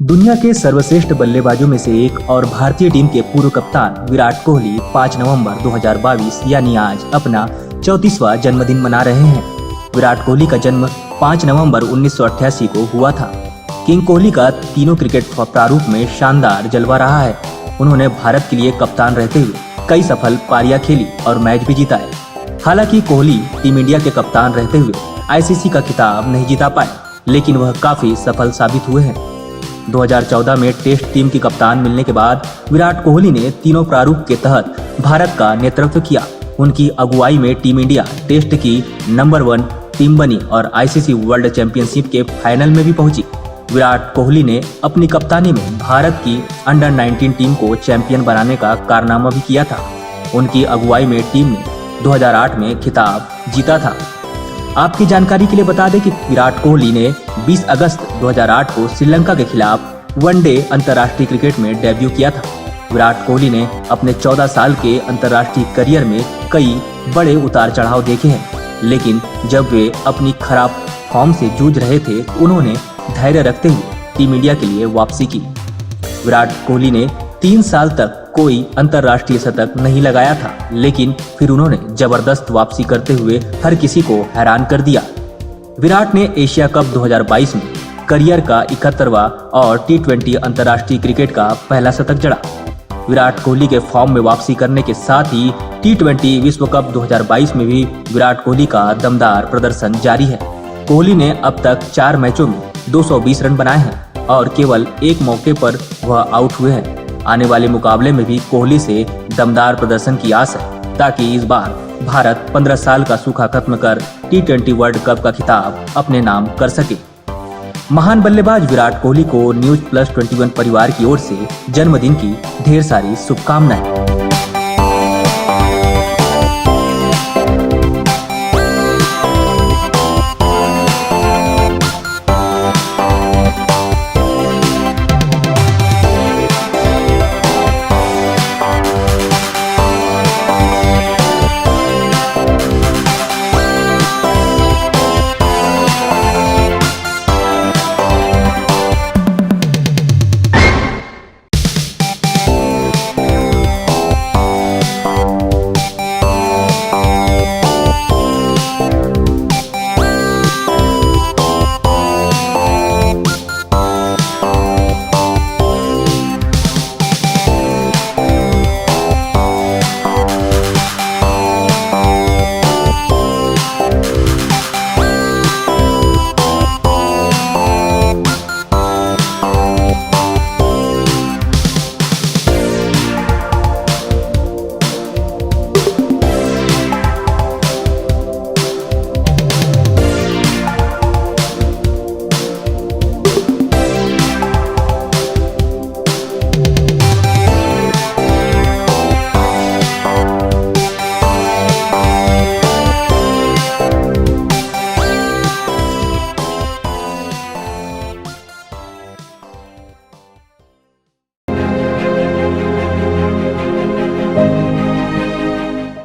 दुनिया के सर्वश्रेष्ठ बल्लेबाजों में से एक और भारतीय टीम के पूर्व कप्तान विराट कोहली 5 नवंबर 2022 यानी आज अपना 34वां जन्मदिन मना रहे हैं। विराट कोहली का जन्म 5 नवंबर 1988 को हुआ था। किंग कोहली का तीनों क्रिकेट प्रारूप में शानदार जलवा रहा है। उन्होंने भारत के लिए कप्तान रहते हुए कई सफल पारियां खेली और मैच भी जीता है। हालांकि कोहली टीम इंडिया के कप्तान रहते हुए आईसीसी का खिताब नहीं जीता पाए, लेकिन वह काफी सफल साबित हुए हैं। 2014 में टेस्ट टीम की कप्तान मिलने के बाद विराट कोहली ने तीनों प्रारूप के तहत भारत का नेतृत्व किया। उनकी अगुवाई में टीम इंडिया टेस्ट की नंबर 1 टीम बनी और आईसीसी वर्ल्ड चैंपियनशिप के फाइनल में भी पहुंची। विराट कोहली ने अपनी कप्तानी में भारत की अंडर 19 टीम को चैंपियन बनाने का कारनामा भी किया था। उनकी अगुवाई में टीम ने 2008 में खिताब जीता था। आपकी जानकारी के लिए बता दें कि विराट कोहली ने 20 अगस्त 2008 को श्रीलंका के खिलाफ वनडे अंतर्राष्ट्रीय क्रिकेट में डेब्यू किया था। विराट कोहली ने अपने 14 साल के अंतर्राष्ट्रीय करियर में कई बड़े उतार चढ़ाव देखे हैं, लेकिन जब वे अपनी खराब फॉर्म से जूझ रहे थे, उन्होंने धैर्य रखते हुए टीम इंडिया के लिए वापसी की। विराट कोहली ने 3 साल तक कोई अंतर्राष्ट्रीय शतक नहीं लगाया था, लेकिन फिर उन्होंने जबरदस्त वापसी करते हुए हर किसी को हैरान कर दिया। विराट ने एशिया कप 2022 में करियर का 71वां और T20 अंतर्राष्ट्रीय क्रिकेट का पहला शतक जड़ा। विराट कोहली के फॉर्म में वापसी करने के साथ ही T20 विश्व कप 2022 में भी विराट कोहली का दमदार प्रदर्शन जारी है। कोहली ने अब तक 4 मैचों में 220 रन बनाए हैं और केवल एक मौके पर वह आउट हुए हैं। आने वाले मुकाबले में भी कोहली से दमदार प्रदर्शन की आस है, ताकि इस बार भारत 15 साल का सूखा खत्म कर T20 वर्ल्ड कप का खिताब अपने नाम कर सके। महान बल्लेबाज विराट कोहली को न्यूज़ प्लस 21 परिवार की ओर से जन्मदिन की ढेर सारी शुभकामनाएं।